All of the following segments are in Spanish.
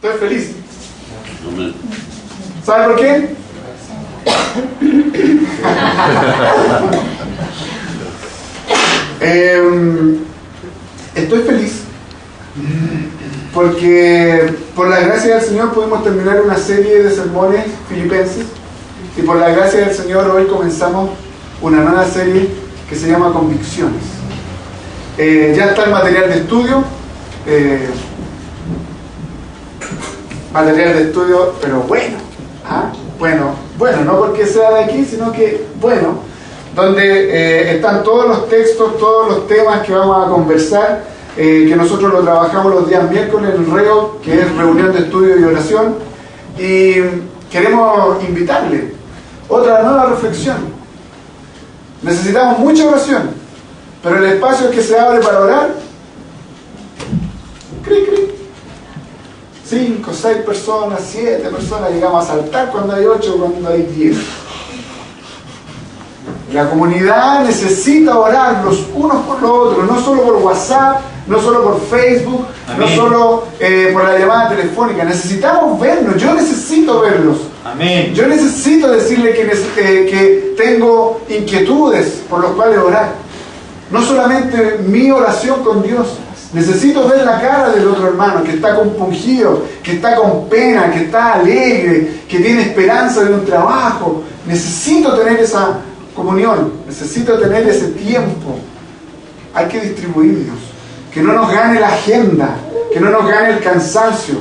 Estoy feliz. ¿Sabe por qué? Estoy feliz porque por la gracia del Señor pudimos terminar una serie de sermones filipenses, y por la gracia del Señor hoy comenzamos una nueva serie que se llama Convicciones. Ya está el material de estudio, pero bueno, bueno, no porque sea de aquí, sino que bueno, donde están todos los textos, todos los temas que vamos a conversar, que nosotros lo trabajamos los días miércoles en el REO, que es reunión de estudio y oración, y queremos invitarle otra nueva reflexión. Necesitamos mucha oración, pero el espacio que se abre para orar, 5, 6 personas, 7 personas, llegamos a saltar cuando hay 8, cuando hay 10. La comunidad necesita orar los unos por los otros, no solo por WhatsApp, no solo por Facebook, amén, no solo por la llamada telefónica. Necesitamos vernos, yo necesito verlos. Amén. Yo necesito decirle que tengo inquietudes por las cuales orar. No solamente mi oración con Dios. Necesito ver la cara del otro hermano que está compungido, que está con pena, que está alegre, que tiene esperanza de un trabajo. Necesito tener esa comunión, necesito tener ese tiempo. Hay que distribuirnos, que no nos gane la agenda, que no nos gane el cansancio,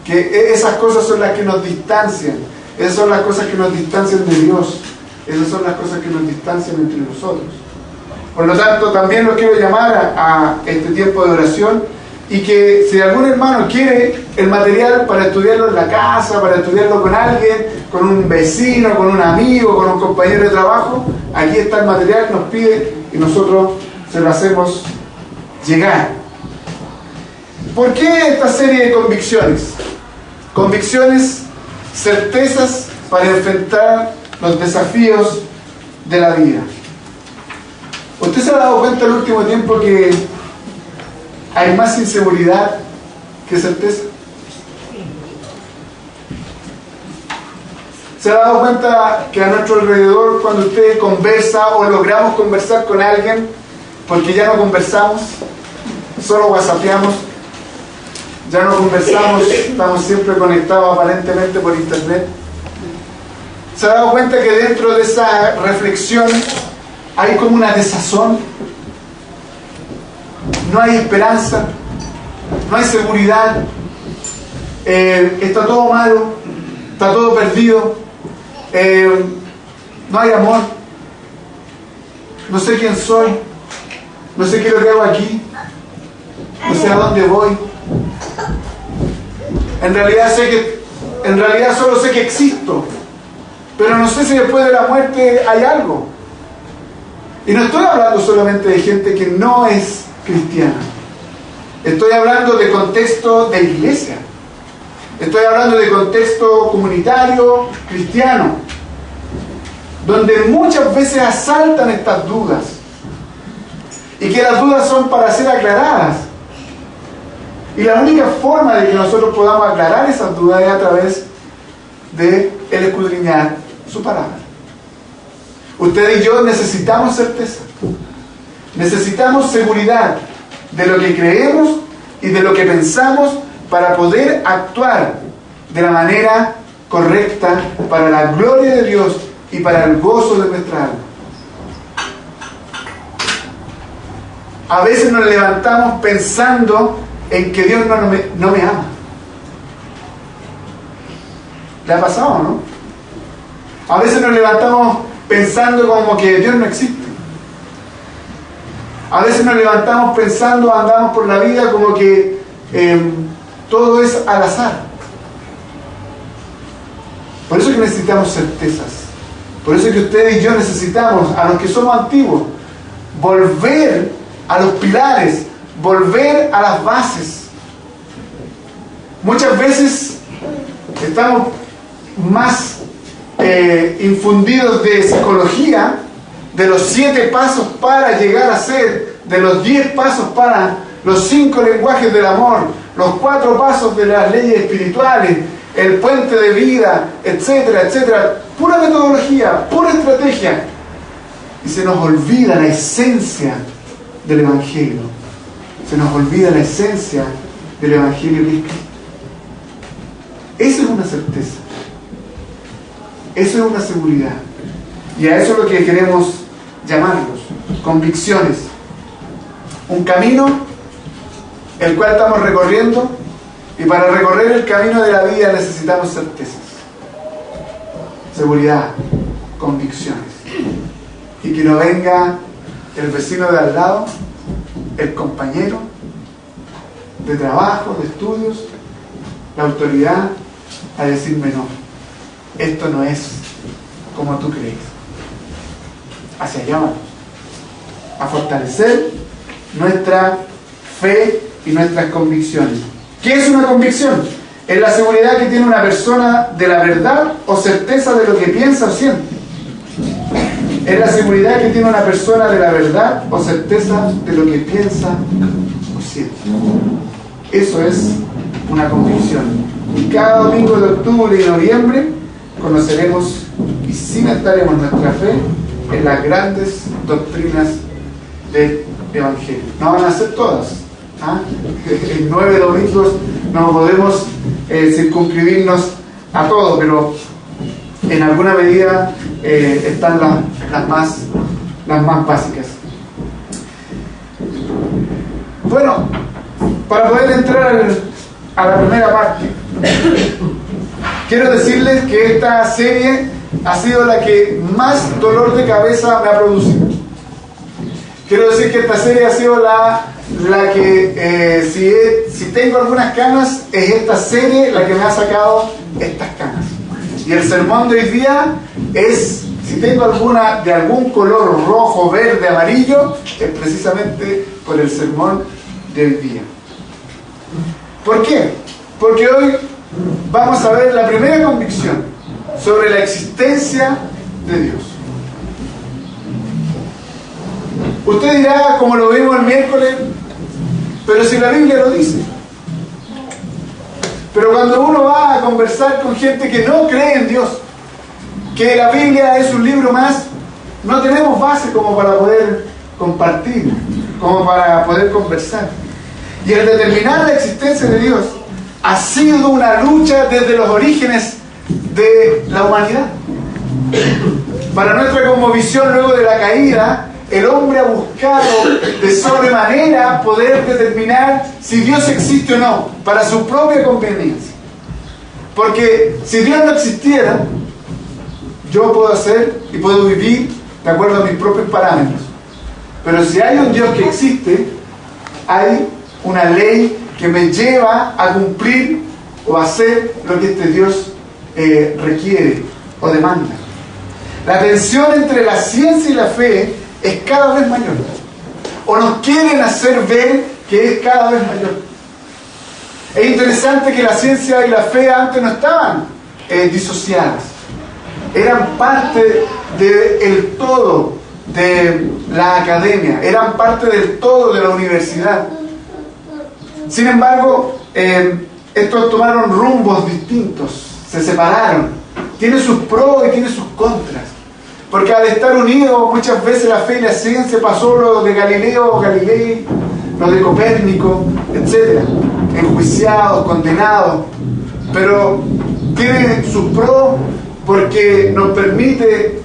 que esas cosas son las que nos distancian, esas son las cosas que nos distancian de Dios, esas son las cosas que nos distancian entre nosotros. Por lo tanto, también los quiero llamar a este tiempo de oración, y que si algún hermano quiere el material para estudiarlo en la casa, para estudiarlo con alguien, con un vecino, con un amigo, con un compañero de trabajo, aquí está el material, nos pide y nosotros se lo hacemos llegar. ¿Por qué esta serie de convicciones? Convicciones, certezas para enfrentar los desafíos de la vida. ¿Usted se ha dado cuenta el último tiempo que hay más inseguridad que certeza? ¿Se ha dado cuenta que a nuestro alrededor, cuando usted conversa o logramos conversar con alguien, porque ya no conversamos, solo whatsappeamos, ya no conversamos, estamos siempre conectados aparentemente por internet? ¿Se ha dado cuenta que dentro de esa reflexión hay como una desazón? No hay esperanza, no hay seguridad, está todo malo, está todo perdido, no hay amor, no sé quién soy, no sé qué es lo que hago aquí, no sé a dónde voy. En realidad solo sé que existo, pero no sé si después de la muerte hay algo. Y no estoy hablando solamente de gente que no es cristiana. Estoy hablando de contexto de iglesia. Estoy hablando de contexto comunitario, cristiano, donde muchas veces asaltan estas dudas. Y que las dudas son para ser aclaradas. Y la única forma de que nosotros podamos aclarar esas dudas es a través de el escudriñar su palabra. Usted y yo necesitamos certeza, necesitamos seguridad de lo que creemos y de lo que pensamos para poder actuar de la manera correcta para la gloria de Dios y para el gozo de nuestra alma. A veces nos levantamos pensando en que Dios no me ama. ¿Le ha pasado, no? A veces nos levantamos pensando como que Dios no existe. A veces nos levantamos pensando, andamos por la vida como que todo es al azar. Por eso es que necesitamos certezas. Por eso es que ustedes y yo necesitamos, a los que somos antiguos, volver a los pilares, volver a las bases. Muchas veces estamos más infundidos de psicología, de los 7 pasos para llegar a ser, de los 10 pasos para, los 5 lenguajes del amor, los 4 pasos de las leyes espirituales, el puente de vida, etcétera, etcétera. Pura metodología, pura estrategia. Y se nos olvida la esencia del Evangelio. Se nos olvida la esencia del Evangelio que es Cristo. Eso es una certeza. Eso es una seguridad. Y a eso es lo que queremos llamarlos, convicciones. Un camino el cual estamos recorriendo, y para recorrer el camino de la vida necesitamos certezas, seguridad, convicciones. Y que no venga el vecino de al lado, el compañero de trabajo, de estudios, la autoridad, a decirme no, esto no es como tú crees. Hacia allá vamos, a fortalecer nuestra fe y nuestras convicciones. ¿Qué es una convicción? Es la seguridad que tiene una persona de la verdad o certeza de lo que piensa o siente. Es la seguridad que tiene una persona de la verdad o certeza de lo que piensa o siente. Eso es una convicción. Y cada domingo de octubre y noviembre conoceremos y cimentaremos nuestra fe en las grandes doctrinas del Evangelio. No van a ser todas. En 9 domingos no podemos circunscribirnos a todo, pero en alguna medida están las más básicas. Bueno, para poder entrar a la primera parte, quiero decirles que esta serie ha sido la que más dolor de cabeza me ha producido. Quiero decir que esta serie ha sido la que, si tengo algunas canas, es esta serie la que me ha sacado estas canas. Y el sermón de hoy día es, si tengo alguna de algún color rojo, verde, amarillo, es precisamente por el sermón de hoy día. ¿Por qué? Porque hoy vamos a ver la primera convicción sobre la existencia de Dios. Usted dirá, como lo vimos el miércoles, pero si la Biblia lo dice. Pero cuando uno va a conversar con gente que no cree en Dios, que la Biblia es un libro más, no tenemos base como para poder compartir, como para poder conversar. Y el determinar la existencia de Dios ha sido una lucha desde los orígenes de la humanidad. Para nuestra cosmovisión luego de la caída, el hombre ha buscado de sobremanera poder determinar si Dios existe o no, para su propia conveniencia. Porque si Dios no existiera, yo puedo hacer y puedo vivir de acuerdo a mis propios parámetros. Pero si hay un Dios que existe, hay una ley que me lleva a cumplir o hacer lo que este Dios requiere o demanda. La tensión entre la ciencia y la fe es cada vez mayor. O nos quieren hacer ver que es cada vez mayor. Es interesante que la ciencia y la fe antes no estaban disociadas. Eran parte del todo de la academia, eran parte del todo de la universidad. Sin embargo, estos tomaron rumbos distintos, se separaron. Tiene sus pros y tiene sus contras. Porque al estar unidos, muchas veces la fe y la ciencia pasó lo de Galileo, Galilei, lo de Copérnico, etc. Enjuiciados, condenados. Pero tiene sus pros porque nos permite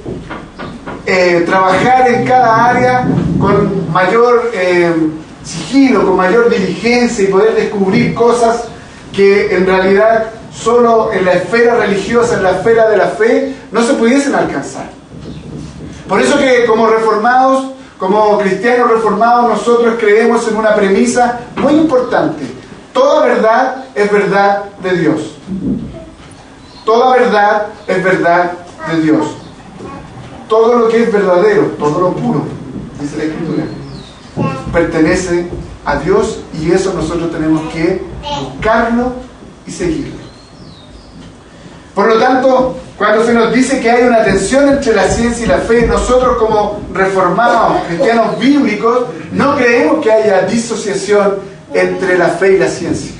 trabajar en cada área con mayor sigilo, con mayor diligencia y poder descubrir cosas que en realidad solo en la esfera religiosa, en la esfera de la fe, no se pudiesen alcanzar. Por eso que como reformados, como cristianos reformados, nosotros creemos en una premisa muy importante. Toda verdad es verdad de Dios. Toda verdad es verdad de Dios. Todo lo que es verdadero, todo lo puro, dice la Escritura, pertenece a Dios, y eso nosotros tenemos que buscarlo y seguirlo. Por lo tanto, cuando se nos dice que hay una tensión entre la ciencia y la fe, nosotros como reformados, cristianos bíblicos, no creemos que haya disociación entre la fe y la ciencia.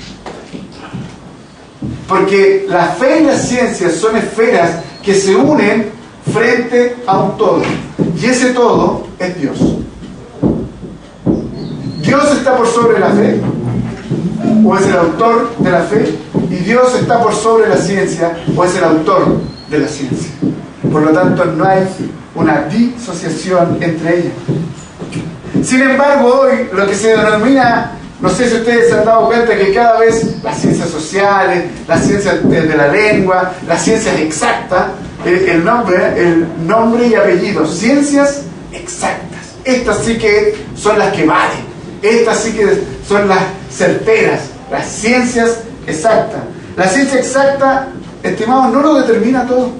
Porque la fe y la ciencia son esferas que se unen frente a un todo. Y ese todo es Dios. Dios está por sobre la fe, o es el autor de la fe, y Dios está por sobre la ciencia, o es el autor de la ciencia. Por lo tanto, no hay una disociación entre ellas. Sin embargo, hoy lo que se denomina, no sé si ustedes se han dado cuenta que cada vez las ciencias sociales, las ciencias de la lengua, las ciencias exactas, el nombre y apellido, ciencias exactas. Estas sí que son las que valen. Estas sí que son las certeras, las ciencias exactas. La ciencia exacta, estimados, no lo determina todo.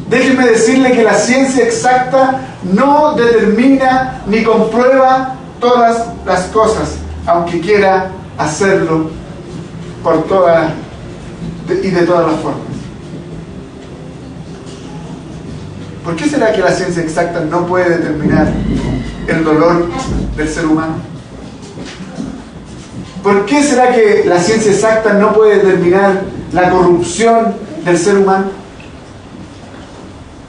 Déjenme decirle que la ciencia exacta no determina ni comprueba todas las cosas, aunque quiera hacerlo por todas y de todas las formas. ¿Por qué será que la ciencia exacta no puede determinar el dolor del ser humano? ¿Por qué será que la ciencia exacta no puede determinar la corrupción del ser humano?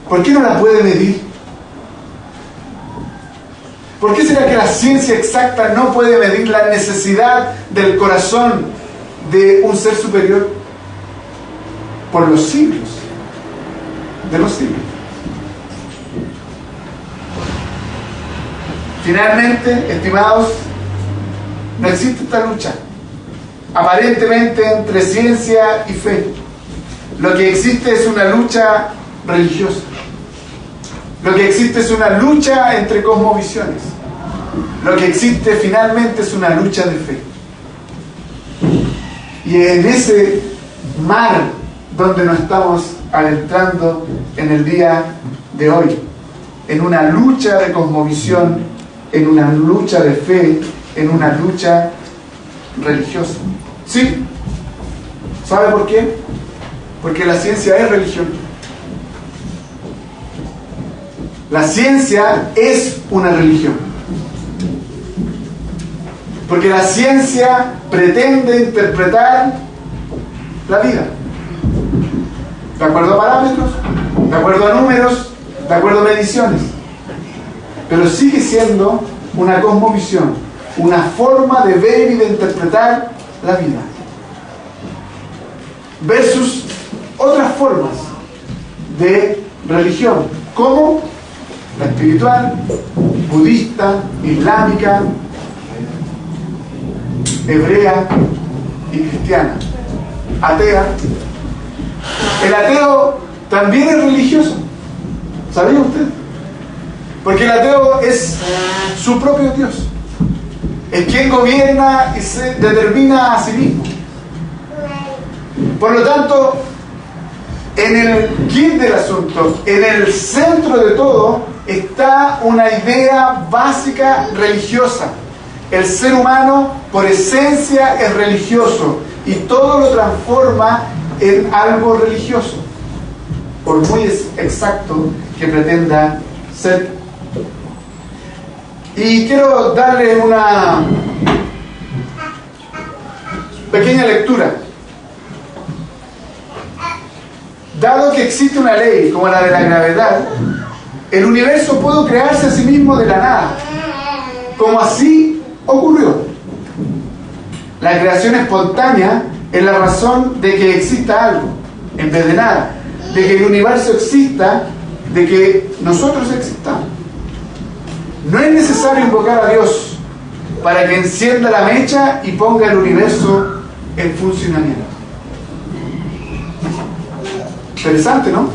¿Por qué no la puede medir? ¿Por qué será que la ciencia exacta no puede medir la necesidad del corazón de un ser superior? Por los siglos de los siglos. Finalmente, estimados, no existe esta lucha aparentemente entre ciencia y fe. Lo que existe es una lucha religiosa. Lo que existe es una lucha entre cosmovisiones. Lo que existe finalmente es una lucha de fe. Y en ese mar donde nos estamos adentrando en el día de hoy, en una lucha de cosmovisión, en una lucha de fe, en una lucha religiosa. ¿Sí? ¿Sabe por qué? Porque la ciencia es religión. La ciencia es una religión. Porque la ciencia pretende interpretar la vida. De acuerdo a parámetros, de acuerdo a números, de acuerdo a mediciones. Pero sigue siendo una cosmovisión, una forma de ver y de interpretar la vida. Versus otras formas de religión, como la espiritual, budista, islámica, hebrea y cristiana. Atea. El ateo también es religioso. ¿Sabía usted? Porque el ateo es su propio Dios. Es quien gobierna y se determina a sí mismo. Por lo tanto, en el quid del asunto, en el centro de todo, está una idea básica religiosa. El ser humano, por esencia, es religioso y todo lo transforma en algo religioso, por muy exacto que pretenda ser. Y quiero darle una pequeña lectura. Dado que existe una ley como la de la gravedad, el universo puede crearse a sí mismo de la nada, como así ocurrió. La creación espontánea es la razón de que exista algo, en vez de nada, de que el universo exista, de que nosotros existamos. No es necesario invocar a Dios para que encienda la mecha y ponga el universo en funcionamiento. Interesante, ¿no?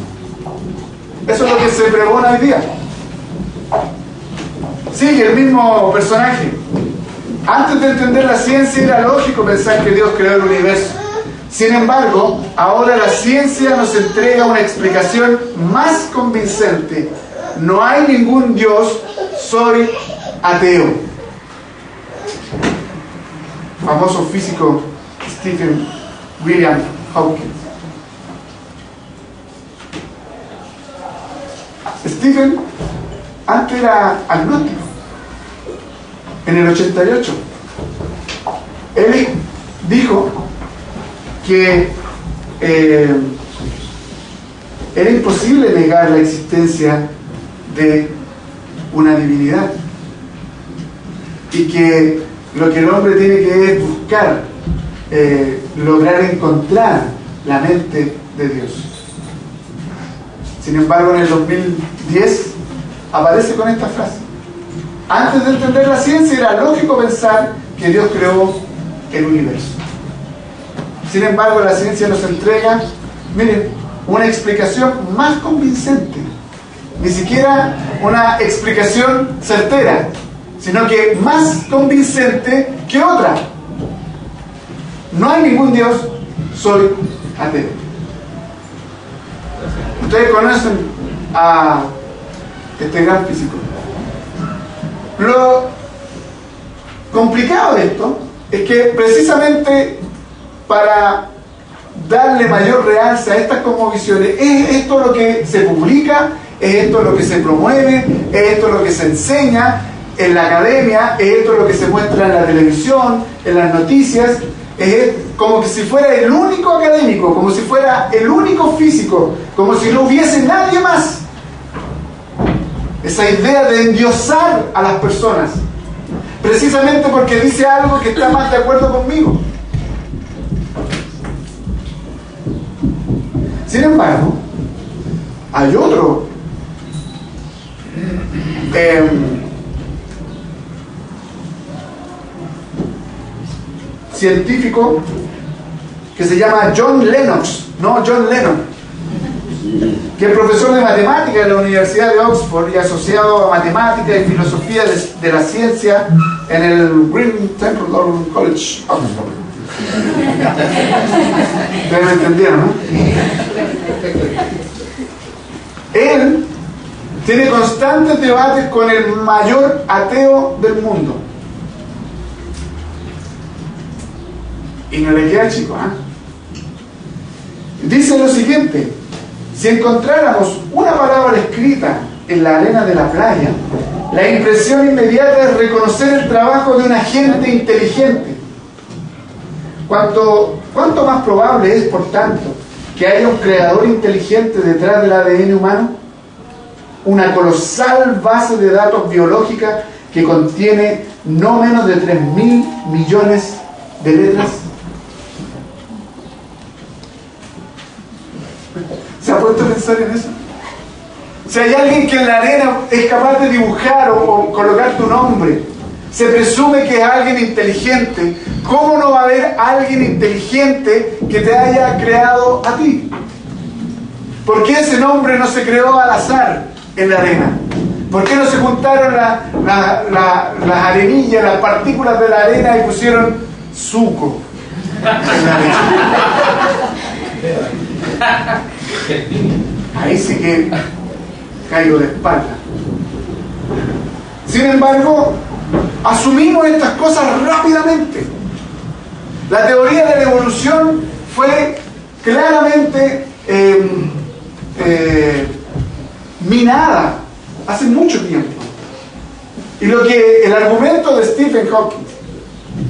Eso es lo que se pregona hoy día. Sigue el mismo personaje. Antes de entender la ciencia era lógico pensar que Dios creó el universo. Sin embargo, ahora la ciencia nos entrega una explicación más convincente. No hay ningún Dios, soy ateo. Famoso físico Stephen William Hawking. Stephen antes era agnóstico. En el 88 él dijo que era imposible negar la existencia de una divinidad, y que lo que el hombre tiene que es buscar lograr encontrar la mente de Dios. Sin embargo, en el 2010 aparece con esta frase: antes de entender la ciencia era lógico pensar que Dios creó el universo. Sin embargo, la ciencia nos entrega, miren, una explicación más convincente, ni siquiera una explicación certera, sino que más convincente que otra. No hay ningún Dios, soy ateo. Ustedes conocen a este gran físico. Lo complicado de esto es que precisamente para darle mayor realce a estas cosmovisiones, es esto lo que se publica, es esto lo que se promueve, es esto lo que se enseña en la academia, es esto lo que se muestra en la televisión, en las noticias. Es como que si fuera el único académico, como si fuera el único físico, como si no hubiese nadie más. Esa idea de endiosar a las personas, precisamente porque dice algo que está más de acuerdo conmigo. Sin embargo, hay otro científico que se llama John Lennox, no John Lennon, que es profesor de matemática en la Universidad de Oxford y asociado a matemática y filosofía de la ciencia en el Green Temple College, Oxford. Ustedes me entendieron, ¿no? Él tiene constantes debates con el mayor ateo del mundo. Y no le queda chico, ¿eh? Dice lo siguiente: si encontráramos una palabra escrita en la arena de la playa, la impresión inmediata es reconocer el trabajo de una gente inteligente. ¿Cuánto más probable es, por tanto, que haya un creador inteligente detrás del ADN humano? Una colosal base de datos biológica que contiene no menos de 3.000 millones de letras. ¿Se ha puesto a pensar en eso? Si hay alguien que en la arena es capaz de dibujar o colocar tu nombre, se presume que es alguien inteligente. ¿Cómo no va a haber alguien inteligente que te haya creado a ti? ¿Por qué ese nombre no se creó al azar en la arena? ¿Por qué no se juntaron las arenillas, las partículas de la arena y pusieron Zuko en la arena? Ahí sí que caigo de espalda. Sin embargo, asumimos estas cosas rápidamente. La teoría de la evolución fue claramente minada hace mucho tiempo. Y lo que el argumento de Stephen Hawking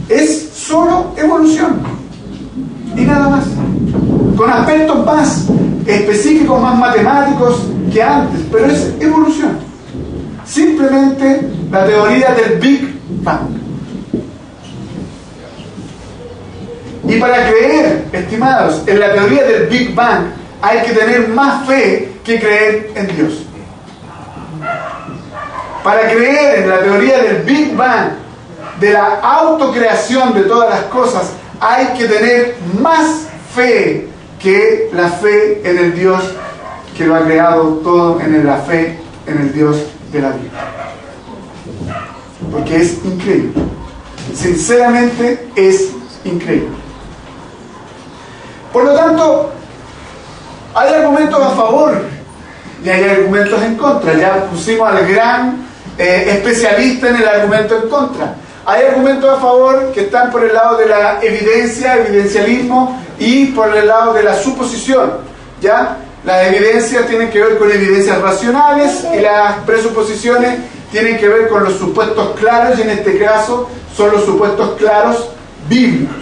es solo evolución y nada más, con aspectos más específicos, más matemáticos que antes, pero es evolución. Simplemente la teoría del Big Bang. Y para creer, estimados, en la teoría del Big Bang hay que tener más fe que creer en Dios. Para creer en la teoría del Big Bang, de la autocreación de todas las cosas, hay que tener más fe que la fe en el Dios que lo ha creado todo, en la fe en el Dios de la Biblia. Porque es increíble. Sinceramente es increíble. Por lo tanto, hay argumentos a favor y hay argumentos en contra. Ya pusimos al gran especialista en el argumento en contra. Hay argumentos a favor que están por el lado de la evidencia, evidencialismo, y por el lado de la suposición. ¿Ya? Las evidencias tienen que ver con evidencias racionales y las presuposiciones tienen que ver con los supuestos claros, y en este caso son los supuestos claros bíblicos.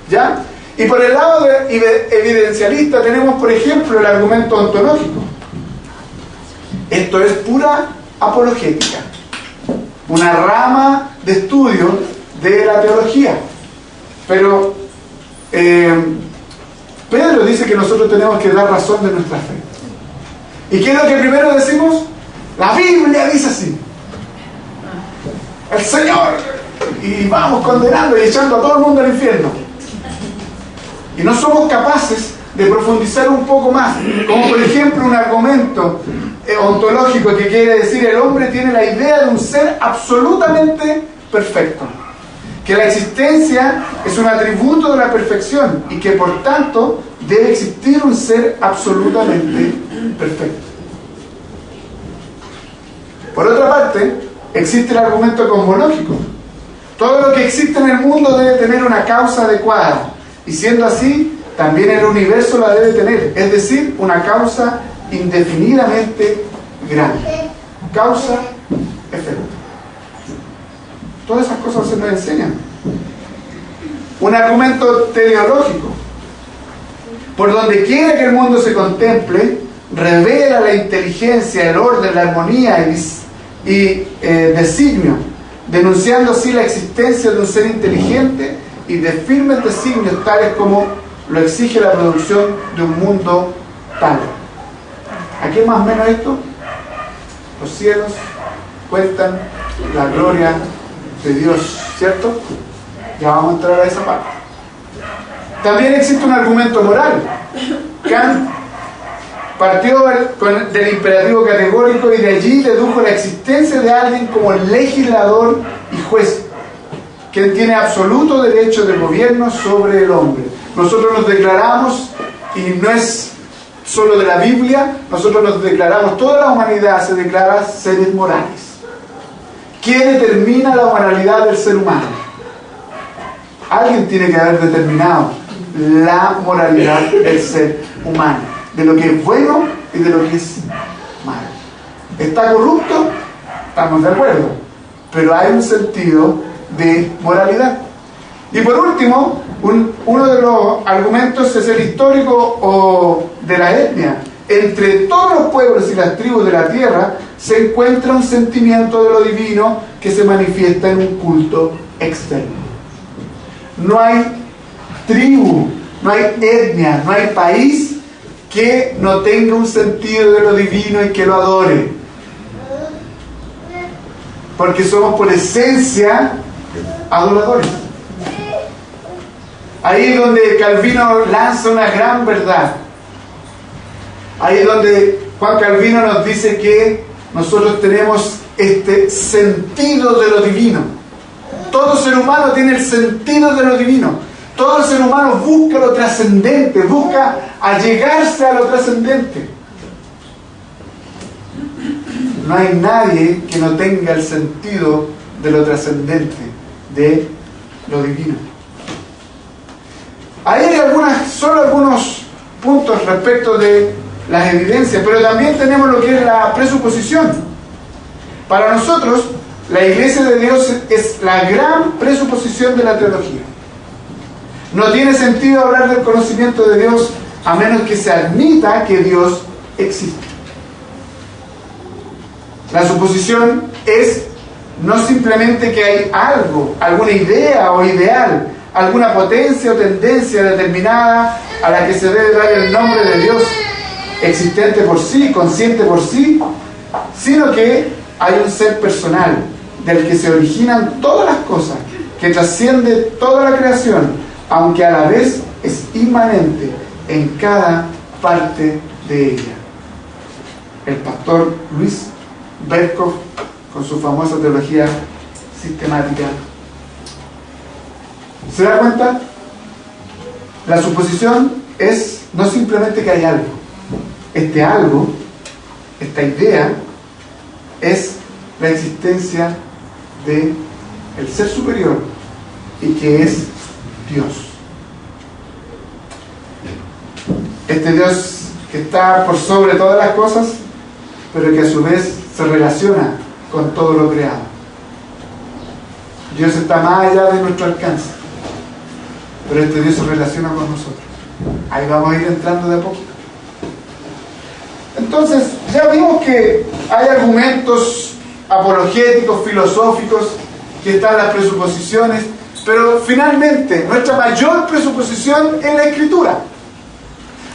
¿Ya? Y por el lado evidencialista tenemos, por ejemplo, el argumento ontológico. Esto es pura apologética, una rama de estudio de la teología. Pero Pedro dice que nosotros tenemos que dar razón de nuestra fe. ¿Y qué es lo que primero decimos? La Biblia dice así. El Señor. Y vamos condenando y echando a todo el mundo al infierno. Y no somos capaces de profundizar un poco más. Como por ejemplo un argumento ontológico que quiere decir el hombre tiene la idea de un ser absolutamente perfecto. Que la existencia es un atributo de la perfección y que por tanto debe existir un ser absolutamente perfecto. Por otra parte, existe el argumento cosmológico. Todo lo que existe en el mundo debe tener una causa adecuada y siendo así, también el universo la debe tener, es decir, una causa indefinidamente grande. Causa, efecto. Todas esas cosas se nos enseñan. Un argumento teleológico. Por donde quiera que el mundo se contemple, revela la inteligencia, el orden, la armonía y designio, denunciando así la existencia de un ser inteligente y de firmes designios tales como lo exige la producción de un mundo tal. ¿A qué más o menos esto? Los cielos cuentan la gloria de Dios, ¿cierto? Ya vamos a entrar a esa parte. También existe un argumento moral. Kant partió del imperativo categórico y de allí dedujo la existencia de alguien como legislador y juez, quien tiene absoluto derecho de gobierno sobre el hombre. Nosotros nos declaramos, y no es solo de la Biblia, nosotros nos declaramos, toda la humanidad se declara seres morales. ¿Qué determina la moralidad del ser humano? Alguien tiene que haber determinado la moralidad del ser humano, de lo que es bueno y de lo que es malo. ¿Está corrupto? Estamos de acuerdo, pero hay un sentido de moralidad. Y por último, uno de los argumentos es el histórico o de la etnia. Entre todos los pueblos y las tribus de la tierra se encuentra un sentimiento de lo divino que se manifiesta en un culto externo. No hay tribu, no hay etnia, no hay país que no tenga un sentido de lo divino y que lo adore. Porque somos por esencia adoradores. Ahí es donde Calvino lanza una gran verdad. Ahí es donde Juan Calvino nos dice que nosotros tenemos este sentido de lo divino. Todo ser humano tiene el sentido de lo divino. Todo ser humano busca lo trascendente, busca allegarse a lo trascendente. No hay nadie que no tenga el sentido de lo trascendente, de lo divino. Ahí hay solo algunos puntos respecto de las evidencias, pero también tenemos lo que es la presuposición. Para nosotros, la Iglesia de Dios es la gran presuposición de la teología. No tiene sentido hablar del conocimiento de Dios a menos que se admita que Dios existe. La suposición es no simplemente que hay algo, alguna idea o ideal, alguna potencia o tendencia determinada a la que se debe dar el nombre de Dios, existente por sí, consciente por sí, sino que hay un ser personal del que se originan todas las cosas, que trasciende toda la creación, aunque a la vez es inmanente en cada parte de ella. El pastor Luis Berkhoff, con su famosa teología sistemática. ¿Se da cuenta? La suposición es no simplemente que hay algo. Este algo, esta idea, es la existencia de el ser superior y que es Dios. Este Dios que está por sobre todas las cosas, pero que a su vez se relaciona con todo lo creado. Dios está más allá de nuestro alcance. pero este Dios se relaciona con nosotros. Ahí vamos a ir entrando de a poquito. Entonces, ya vimos que hay argumentos apologéticos, filosóficos, que están las presuposiciones, pero finalmente nuestra mayor presuposición es la Escritura.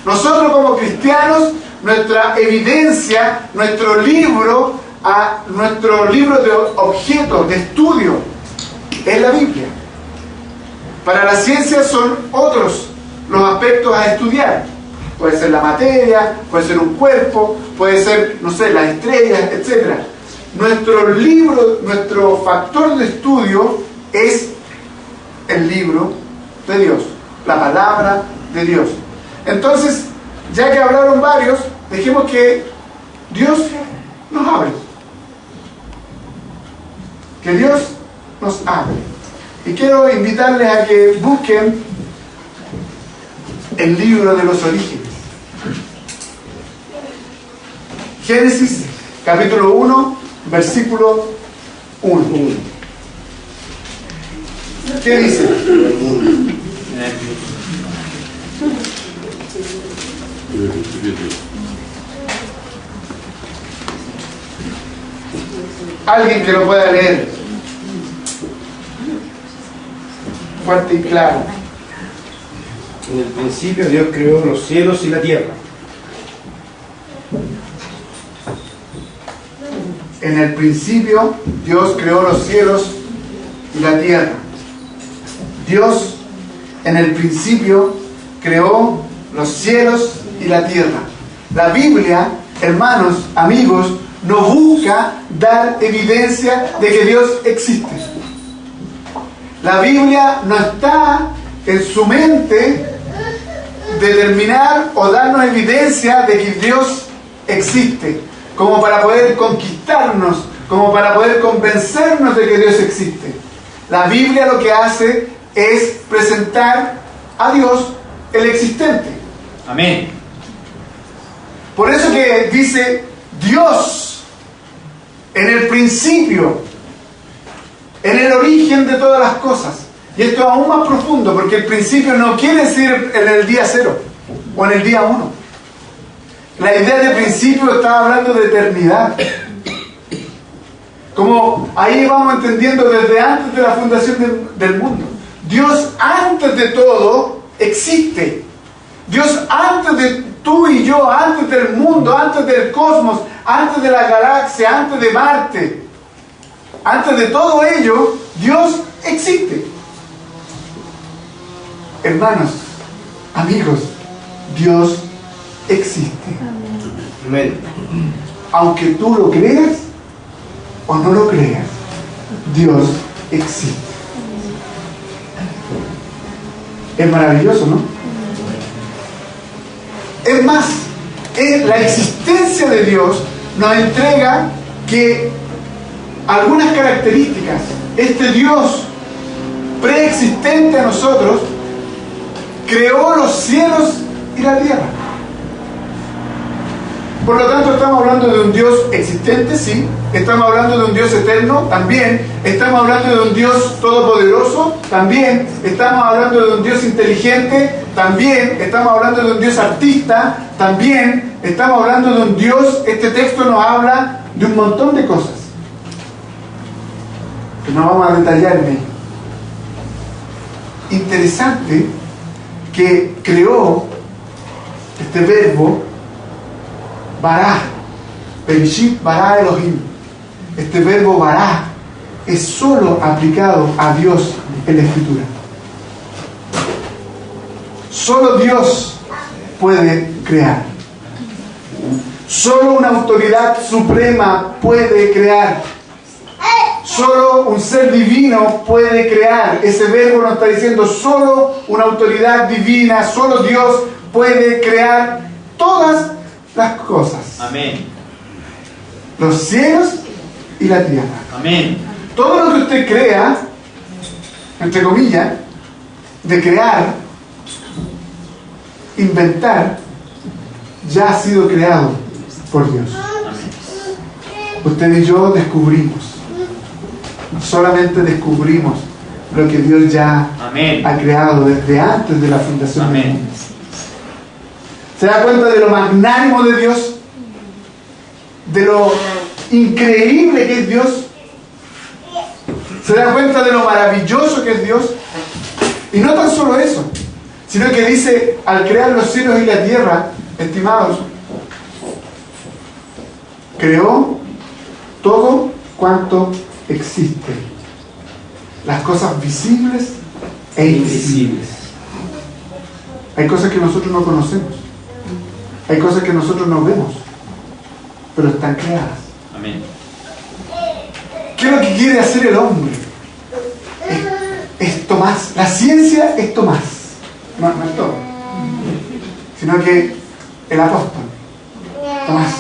Nosotros como cristianos, nuestra evidencia, nuestro libro de objeto, de estudio, es la Biblia. Para la ciencia son otros los aspectos a estudiar. Puede ser la materia, puede ser un cuerpo, puede ser, no sé, las estrellas, etc. Nuestro libro, nuestro factor de estudio es el libro de Dios, la palabra de Dios. Entonces, ya que hablaron varios, dejemos que Dios nos hable. Que Dios nos hable. Y quiero invitarles a que busquen el libro de los orígenes. Génesis, capítulo 1, versículo 1. ¿Qué dice? Alguien que lo pueda leer fuerte y claro. En el principio Dios creó los cielos y la tierra. En el principio Dios creó los cielos y la tierra. Dios en el principio creó los cielos y la tierra. La Biblia, hermanos, amigos, no busca dar evidencia de que Dios existe. La Biblia no está en su mente determinar o darnos evidencia de que Dios existe, como para poder conquistarnos, como para poder convencernos de que Dios existe. La Biblia lo que hace es presentar a Dios el existente. Amén. Por eso que dice Dios en el principio, en el origen de todas las cosas. Y esto es aún más profundo, porque el principio no quiere decir en el día 0 o en el día 1. La idea de principio está hablando de eternidad. Como ahí vamos entendiendo desde antes de la fundación del mundo. Dios antes de todo existe. Dios antes de tú y yo, antes del mundo, antes del cosmos, antes de la galaxia, antes de Marte, antes de todo ello, Dios existe. Hermanos, amigos, Dios existe. Amén. Aunque tú lo creas o no lo creas, Dios existe. Es maravilloso, ¿no? Es más, la existencia de Dios nos entrega que algunas características. Este Dios preexistente a nosotros creó los cielos y la tierra. Por lo tanto, estamos hablando de un Dios existente, sí. Estamos hablando de un Dios eterno, también. Estamos hablando de un Dios todopoderoso, también. Estamos hablando de un Dios inteligente, también. Estamos hablando de un Dios artista, también. Estamos hablando de un Dios, este texto nos habla de un montón de cosas que no vamos a detallar en ello. Interesante que creó este verbo bará, Bereshit bará Elohim. Este verbo bará es solo aplicado a Dios en la Escritura. Solo Dios puede crear. Solo una autoridad suprema puede crear. Solo un ser divino puede crear. Ese verbo nos está diciendo solo una autoridad divina, solo Dios puede crear todas las cosas. Amén. Los cielos y la tierra. Amén. Todo lo que usted crea, entre comillas, de crear, inventar, ya ha sido creado por Dios. Usted y yo descubrimos, solamente descubrimos lo que Dios ya Amén. ha creado desde antes de la fundación del Amén. mundo. ¿Se da cuenta de lo magnánimo de Dios? De lo increíble que es Dios. ¿Se da cuenta de lo maravilloso que es Dios? Y no tan solo eso, sino que dice, al crear los cielos y la tierra, estimados, creó todo cuanto existe. Las cosas visibles e invisibles. Hay cosas que nosotros no conocemos. Hay cosas que nosotros no vemos, pero están creadas. Amén. ¿Qué es lo que quiere hacer el hombre? Es Tomás. La ciencia es Tomás. No es todo. Sino que el apóstol. Tomás.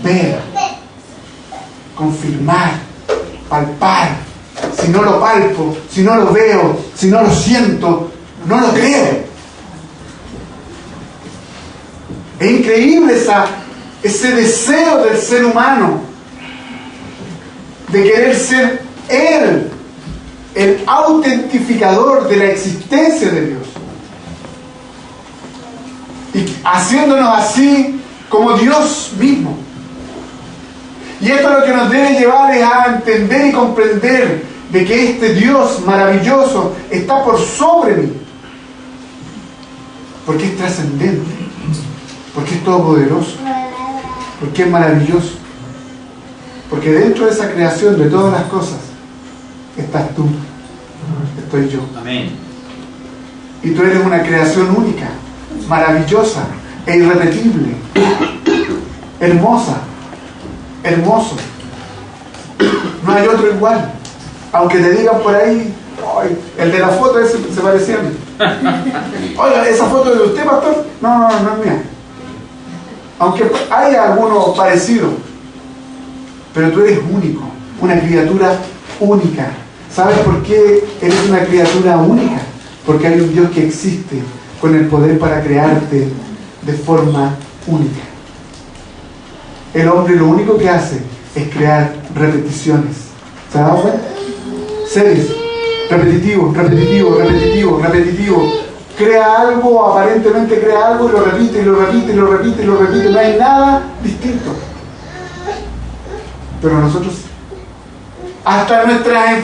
Ver. Confirmar. Palpar. Si no lo palpo, si no lo veo, si no lo siento, no lo creo. Es increíble ese deseo del ser humano de querer ser él el autentificador de la existencia de Dios, y haciéndonos así como Dios mismo. Y esto lo que nos debe llevar es a entender y comprender de que este Dios maravilloso está por sobre mí, porque es trascendente, porque es todopoderoso, porque es maravilloso, porque dentro de esa creación de todas las cosas estás tú, estoy yo. Amén. Y tú eres una creación única, maravillosa e irrepetible, hermosa, hermoso. No hay otro igual. Aunque te digan por ahí, "Ay, el de la foto ese se parecía a mí". Oiga, ¿esa foto es de usted, pastor? No es mía. Aunque haya alguno parecido, pero tú eres único, una criatura única. ¿Sabes por qué eres una criatura única? Porque hay un Dios que existe con el poder para crearte de forma única. El hombre lo único que hace es crear repeticiones. ¿Se ha dado cuenta? Series. Repetitivo. Crea algo, aparentemente crea algo y lo repite. No hay nada distinto. Pero nosotros, hasta nuestras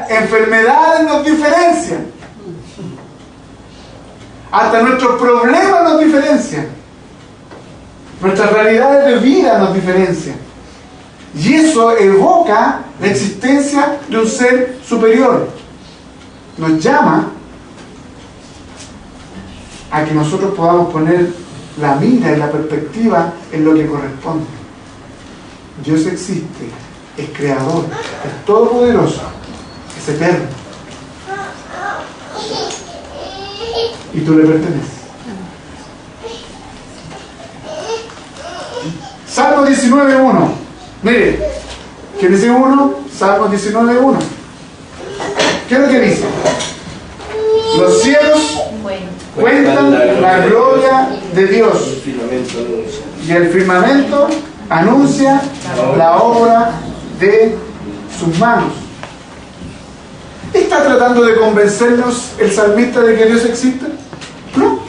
enfermedades nos diferencian. Hasta nuestros problemas nos diferencian. Nuestras realidades de vida nos diferencian. Y eso evoca la existencia de un ser superior. Nos llama a que nosotros podamos poner la mira y la perspectiva en lo que corresponde. Dios existe, es creador, es todopoderoso, es eterno. Y tú le perteneces. Salmo 19.1. Mire, ¿qué dice uno? Salmo 19.1. ¿Qué es lo que dice? Los cielos cuentan la gloria de Dios, y el firmamento anuncia la obra de sus manos. ¿Está tratando de convencernos el salmista de que Dios existe? No.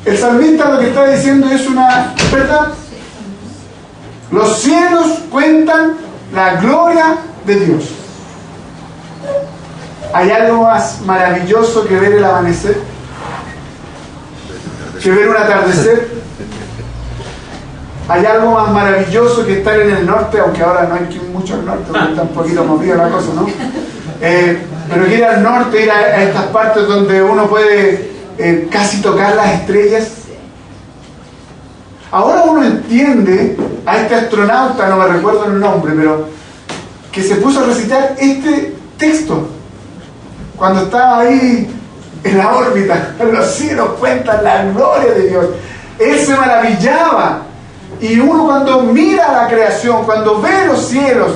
El salmista lo que está diciendo es una verdad. Los cielos cuentan la gloria de Dios. ¿Hay algo más maravilloso que ver el amanecer? ¿Que ver un atardecer? ¿Hay algo más maravilloso que estar en el norte? Aunque ahora no hay que ir mucho al norte, porque está un poquito movida la cosa, ¿no? Pero que ir al norte, ir a estas partes donde uno puede casi tocar las estrellas. Ahora uno entiende a este astronauta, no me recuerdo el nombre, pero que se puso a recitar este texto cuando estaba ahí en la órbita. Los cielos cuentan la gloria de Dios. Él se maravillaba. Y uno cuando mira la creación, cuando ve los cielos,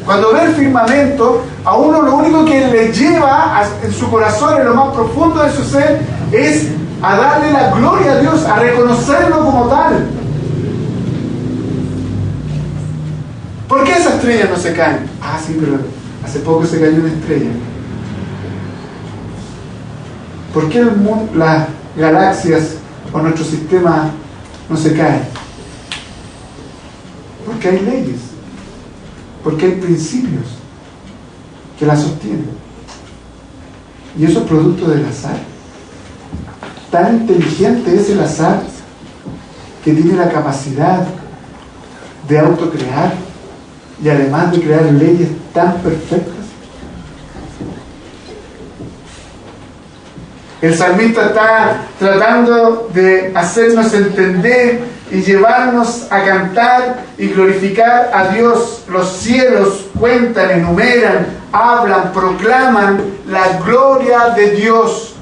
cuando ve el firmamento, a uno lo único que le lleva en su corazón, en lo más profundo de su ser, es a darle la gloria a Dios, a reconocerlo como tal. ¿Por qué esas estrellas no se caen? Ah, sí, pero hace poco se cayó una estrella. ¿Por qué las galaxias o nuestro sistema no se caen? Porque hay leyes, porque hay principios que la sostienen. Y eso es producto del azar. Tan inteligente es el azar que tiene la capacidad de autocrear y además de crear leyes tan perfectas. El salmista está tratando de hacernos entender y llevarnos a cantar y glorificar a Dios. Los cielos cuentan, enumeran, hablan, proclaman la gloria de Dios.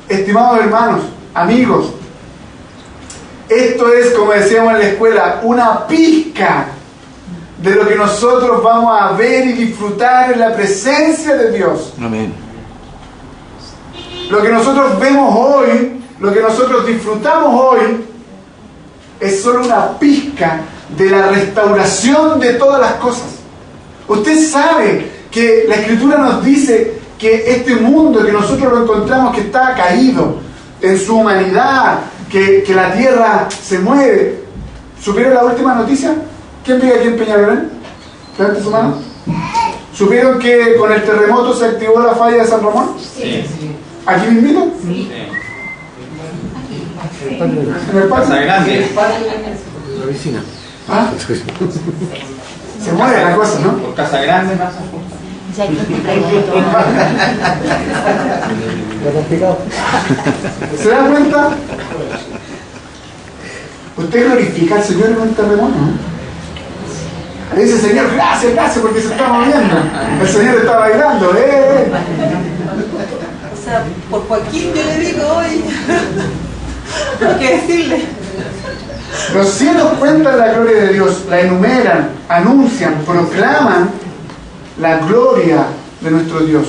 Estimados hermanos, amigos, esto es, como decíamos en la escuela, una pizca de lo que nosotros vamos a ver y disfrutar en la presencia de Dios. Amén. Lo que nosotros vemos hoy, lo que nosotros disfrutamos hoy, es solo una pizca de la restauración de todas las cosas. Usted sabe que la Escritura nos dice que este mundo que nosotros lo encontramos que está caído en su humanidad, que la tierra se mueve. ¿Supieron la última noticia? ¿Quién vive aquí en Peñalolén? Levante su mano. ¿Supieron que con el terremoto se activó la falla de San Ramón? Sí. ¿Aquí mismo? Sí. ¿En el patio? Casa Grande. La vecina. ¿Ah? Se mueve la cosa, ¿no? Por Casa Grande más. ¿Se dan cuenta? Usted glorifica al Señor en un terremoto, ¿no? Le dice, Señor, gracias, gracias, porque se está moviendo. El Señor está bailando, O sea, por Joaquín yo le digo hoy. ¿Qué decirle? Los cielos cuentan la gloria de Dios, la enumeran, anuncian, proclaman la gloria de nuestro Dios.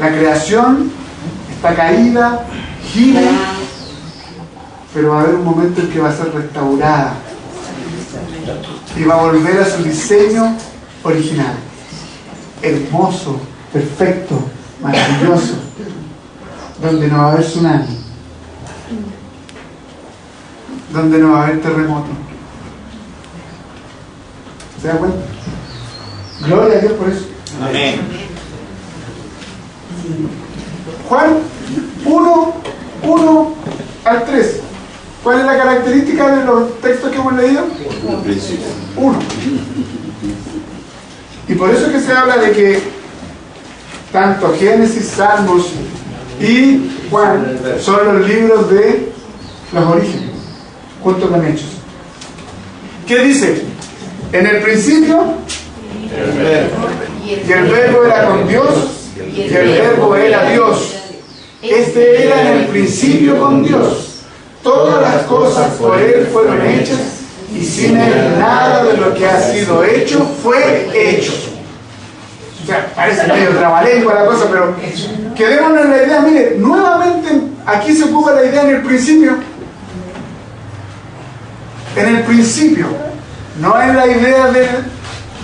La creación está caída, gira, pero va a haber un momento en que va a ser restaurada y va a volver a su diseño original. Hermoso, perfecto, maravilloso, donde no va a haber tsunami, donde no va a haber terremoto. ¿Se da cuenta? Gloria a Dios por eso. Amén. Juan 1 al 3. ¿Cuál es la característica de los textos que hemos leído? 1. Y por eso es que se habla de que tanto Génesis, Salmos y Juan son los libros de los orígenes, junto con Hechos. ¿Qué dice? En el principio, y el verbo era con Dios, y el verbo era Dios. Este era en el principio con Dios. Todas las cosas por Él fueron hechas, y sin Él nada de lo que ha sido hecho fue hecho. O sea, parece medio trabalengua la cosa, pero quedémonos en la idea. Mire, nuevamente aquí se ocupa la idea en el principio. En el principio. No en la idea del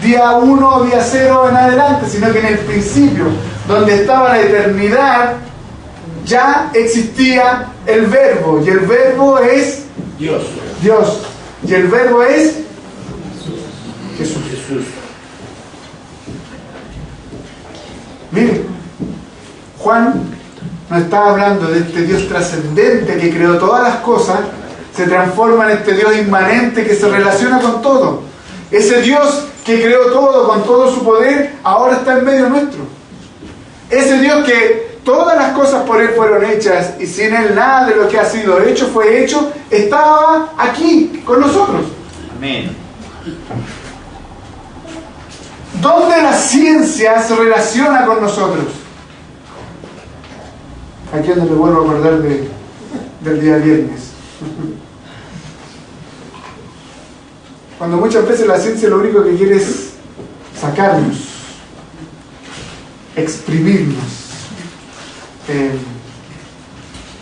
día 1 o día 0 en adelante, sino que en el principio, donde estaba la eternidad, ya existía el verbo, y el verbo es Dios. y el verbo es Jesús. Mire, Juan no está hablando de este Dios trascendente que creó todas las cosas, se transforma en este Dios inmanente que se relaciona con todo. Ese Dios que creó todo con todo su poder, ahora está en medio nuestro. Ese Dios que todas las cosas por Él fueron hechas y sin Él nada de lo que ha sido hecho fue hecho, estaba aquí con nosotros. Amén. ¿Dónde la ciencia se relaciona con nosotros? Aquí es donde me vuelvo a acordar del día viernes. Cuando muchas veces la ciencia lo único que quiere es sacarnos, exprimirnos,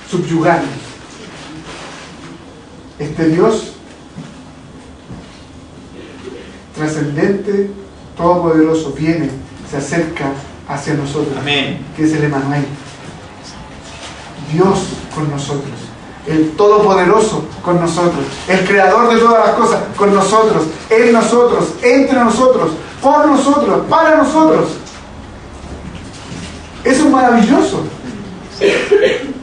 subyugarnos. Este Dios trascendente, todopoderoso, viene, se acerca hacia nosotros. Amén. Que es el Emmanuel. Dios con nosotros. El Todopoderoso con nosotros. El Creador de todas las cosas con nosotros. En nosotros, entre nosotros, por nosotros, para nosotros. Eso es maravilloso.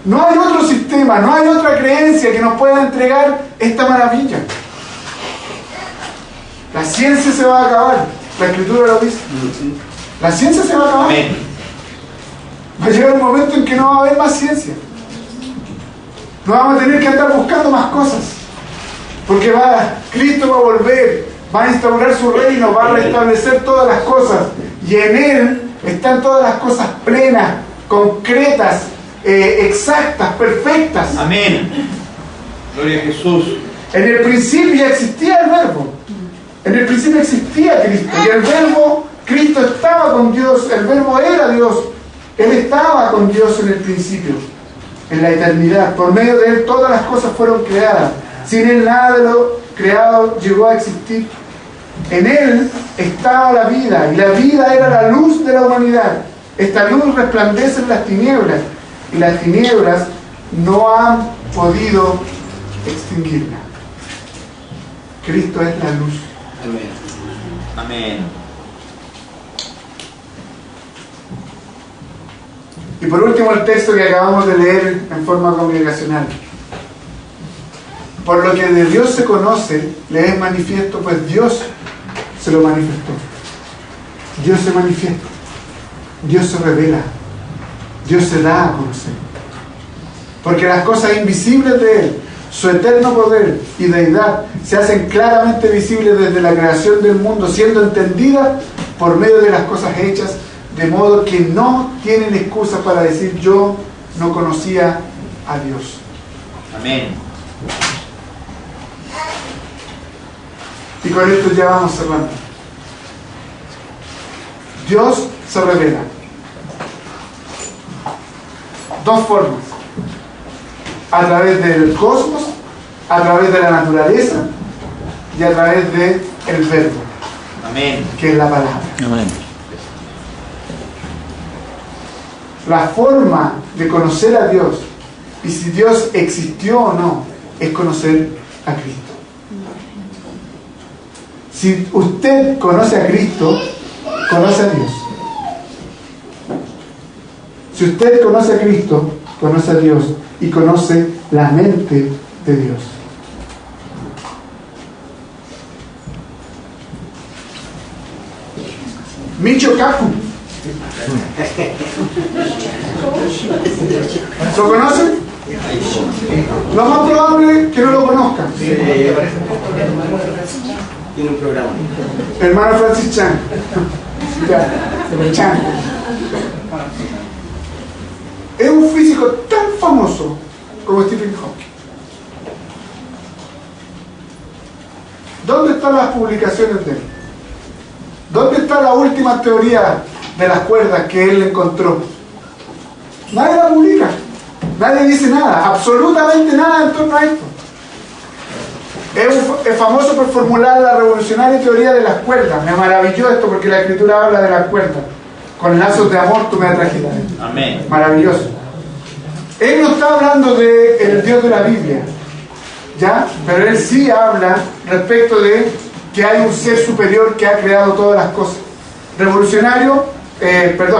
No hay otro sistema, no hay otra creencia que nos pueda entregar esta maravilla. La ciencia se va a acabar. La Escritura lo dice. La ciencia se va a acabar. Amén. Va a llegar un momento en que no va a haber más ciencia. No vamos a tener que andar buscando más cosas. Porque Cristo va a volver, va a instaurar su reino, va a restablecer todas las cosas. Y en Él están todas las cosas plenas, concretas, exactas, perfectas. Amén. Gloria a Jesús. En el principio ya existía el Verbo. En el principio existía Cristo. Y el Verbo, Cristo estaba con Dios. El Verbo era Dios. Él estaba con Dios en el principio, en la eternidad. Por medio de Él todas las cosas fueron creadas. Sin Él nada de lo creado llegó a existir. En Él estaba la vida, y la vida era la luz de la humanidad. Esta luz resplandece en las tinieblas, y las tinieblas no han podido extinguirla. Cristo es la luz. Amén. Amén. Y por último el texto que acabamos de leer en forma congregacional. Por lo que de Dios se conoce, le es manifiesto, pues Dios se lo manifestó. Dios se manifiesta. Dios se revela. Dios se da a conocer. Porque las cosas invisibles de Él, su eterno poder y deidad, se hacen claramente visibles desde la creación del mundo, siendo entendidas por medio de las cosas hechas, de modo que no tienen excusa para decir yo no conocía a Dios. Amén. Y con esto ya vamos cerrando. Dios se revela. Dos formas. A través del cosmos, a través de la naturaleza y a través del Verbo. Amén. Que es la palabra. Amén. La forma de conocer a Dios y si Dios existió o no es conocer a Cristo. Si usted conoce a Cristo, conoce a Dios. Si usted conoce a Cristo, conoce a Dios y conoce la mente de Dios. Michio Kaku. ¿Lo conocen? Lo más probable es que no lo conozcan. Tiene un programa. Hermano Francis Chan. Ya, Chan. Es un físico tan famoso como Stephen Hawking. ¿Dónde están las publicaciones de él? ¿Dónde está la última teoría de las cuerdas que él encontró? Nadie la publica. Nadie dice nada, absolutamente nada en torno a esto. Es famoso por formular la revolucionaria teoría de las cuerdas. Me maravilló esto porque la Escritura habla de las cuerdas. Con lazos de amor tú me atrajiste. Amén. Maravilloso. Él no está hablando del Dios de la Biblia, ¿ya? Pero él sí habla respecto de que hay un ser superior que ha creado todas las cosas.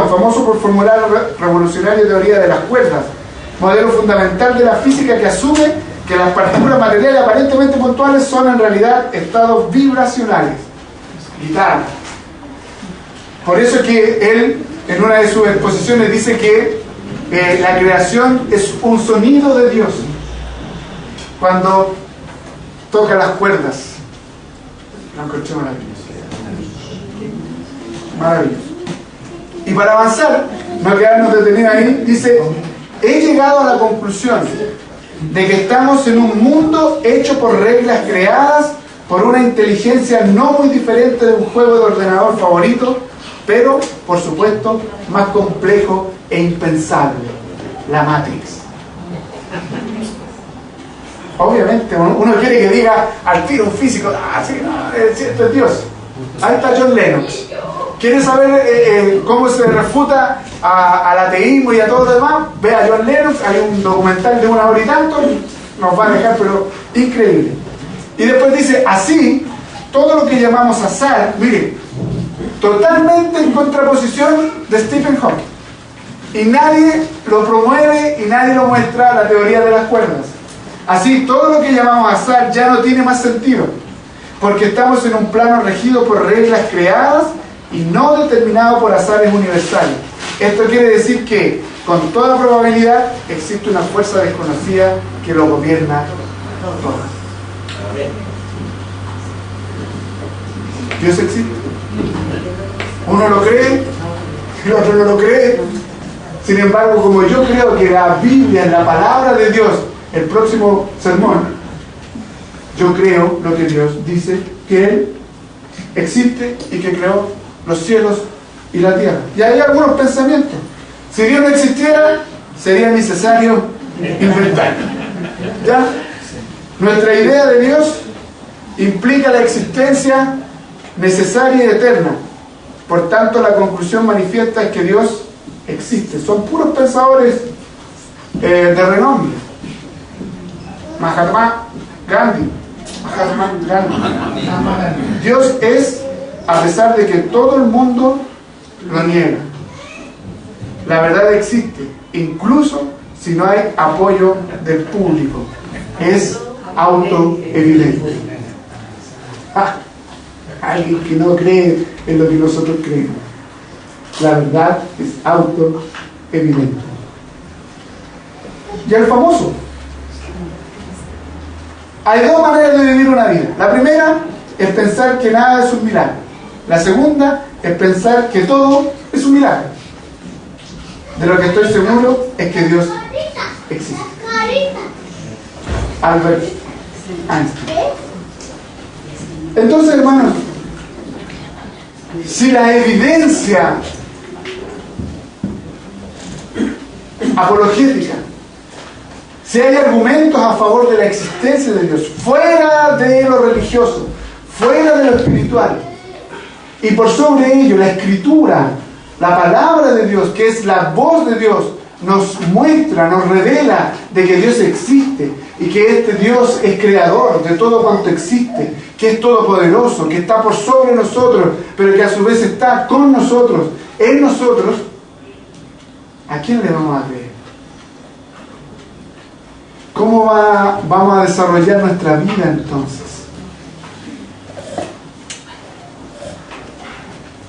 Famoso por formular la revolucionaria teoría de las cuerdas, modelo fundamental de la física que asume que las partículas materiales aparentemente puntuales son en realidad estados vibracionales. Guitarra. Por eso es que él, en una de sus exposiciones, dice que la creación es un sonido de Dios cuando toca las cuerdas. Lo encontré maravilloso. Maravilloso. Y para avanzar, no quedarnos detenidos ahí, dice: he llegado a la conclusión de que estamos en un mundo hecho por reglas creadas por una inteligencia no muy diferente de un juego de ordenador favorito, pero, por supuesto, más complejo e impensable: la Matrix. Obviamente, uno quiere que diga al tiro un físico: ah, sí, no, es cierto, es Dios. Ahí está John Lennox. ¿Quieres saber cómo se refuta al ateísmo y a todo lo demás? Ve a John Lennox, hay un documental de 1 hora y tanto, nos va a dejar, pero increíble. Y después dice, así, todo lo que llamamos azar, miren, totalmente en contraposición de Stephen Hawking. Y nadie lo promueve y nadie lo muestra, la teoría de las cuerdas. Así, todo lo que llamamos azar ya no tiene más sentido, porque estamos en un plano regido por reglas creadas y no determinado por azares universales. Esto quiere decir que, con toda probabilidad, existe una fuerza desconocida que lo gobierna todo. Dios existe. Uno lo cree, el otro no lo cree. Sin embargo, como yo creo que la Biblia es la palabra de Dios, el próximo sermón, yo creo lo que Dios dice, que Él existe y que creó los cielos y la tierra. Y hay algunos pensamientos. Si Dios no existiera, sería necesario inventar. ¿Ya? Nuestra idea de Dios implica la existencia necesaria y eterna. Por tanto, la conclusión manifiesta es que Dios existe. Son puros pensadores de renombre. Mahatma Gandhi. Dios es, a pesar de que todo el mundo lo niega. La verdad existe, incluso si no hay apoyo del público. Es autoevidente. Alguien que no cree en lo que nosotros creemos. La verdad es autoevidente. Y el famoso. Hay dos maneras de vivir una vida. La primera es pensar que nada es un milagro. La segunda es pensar que todo es un milagro. De lo que estoy seguro es que Dios existe. Albert Einstein. Entonces, hermanos, si la evidencia apologética, si hay argumentos a favor de la existencia de Dios, fuera de lo religioso, fuera de lo espiritual, y por sobre ello la Escritura, la palabra de Dios, que es la voz de Dios, nos muestra, nos revela de que Dios existe y que este Dios es creador de todo cuanto existe, que es todopoderoso, que está por sobre nosotros, pero que a su vez está con nosotros, en nosotros. ¿A quién le vamos a creer? ¿Cómo vamos a desarrollar nuestra vida entonces?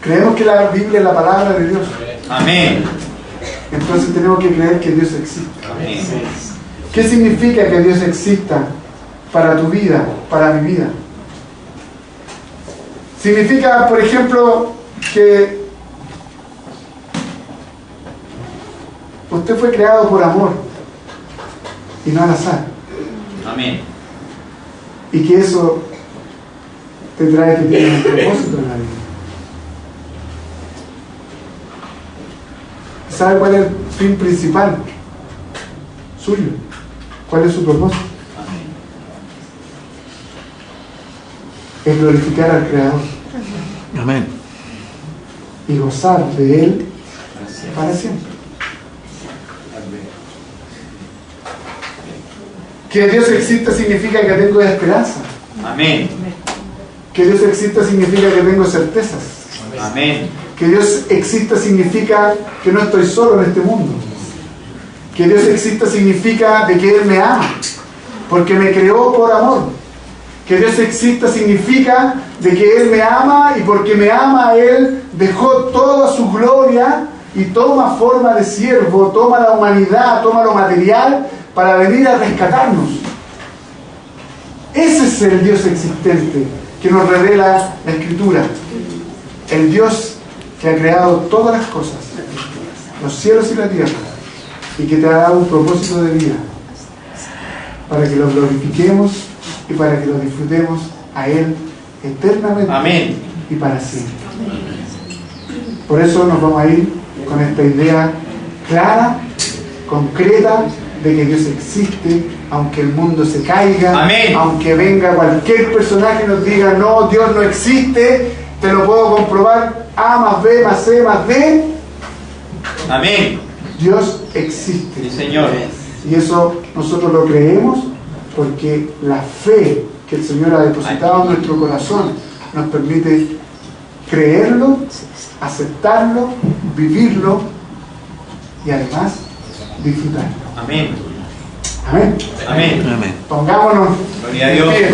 Creemos que la Biblia es la palabra de Dios. Amén. Entonces tenemos que creer que Dios existe. Amén. ¿Qué significa que Dios exista para tu vida, para mi vida? Significa, por ejemplo, que usted fue creado por amor y no al azar. Amén. Y que eso te trae que tienes un propósito en la vida. ¿Sabe cuál es el fin principal suyo? ¿Cuál es su propósito? Es glorificar al Creador. Amén. Y gozar de Él para siempre. Que Dios exista significa que tengo esperanza. Amén. Que Dios exista significa que tengo certezas. Amén. Que Dios exista significa que no estoy solo en este mundo. Que Dios exista significa de que Él me ama, porque me creó por amor. Que Dios exista significa de que Él me ama y porque me ama Él dejó toda su gloria y toma forma de siervo, toma la humanidad, toma lo material para venir a rescatarnos. Ese es el Dios existente que nos revela la Escritura. El Dios que ha creado todas las cosas, los cielos y la tierra, y que te ha dado un propósito de vida para que lo glorifiquemos y para que lo disfrutemos a Él eternamente. Amén. Y para siempre. Por eso nos vamos a ir con esta idea clara, concreta, de que Dios existe, aunque el mundo se caiga. Amén. Aunque venga cualquier personaje y nos diga no, Dios no existe. Te lo puedo comprobar. A más B más C más D. Amén. Dios existe. Sí, Señor. Y eso nosotros lo creemos porque la fe que el Señor ha depositado en nuestro corazón nos permite creerlo, aceptarlo, vivirlo y además disfrutarlo. Amén. Amén. Amén. Amén. Pongámonos Gloria a en Dios. pie.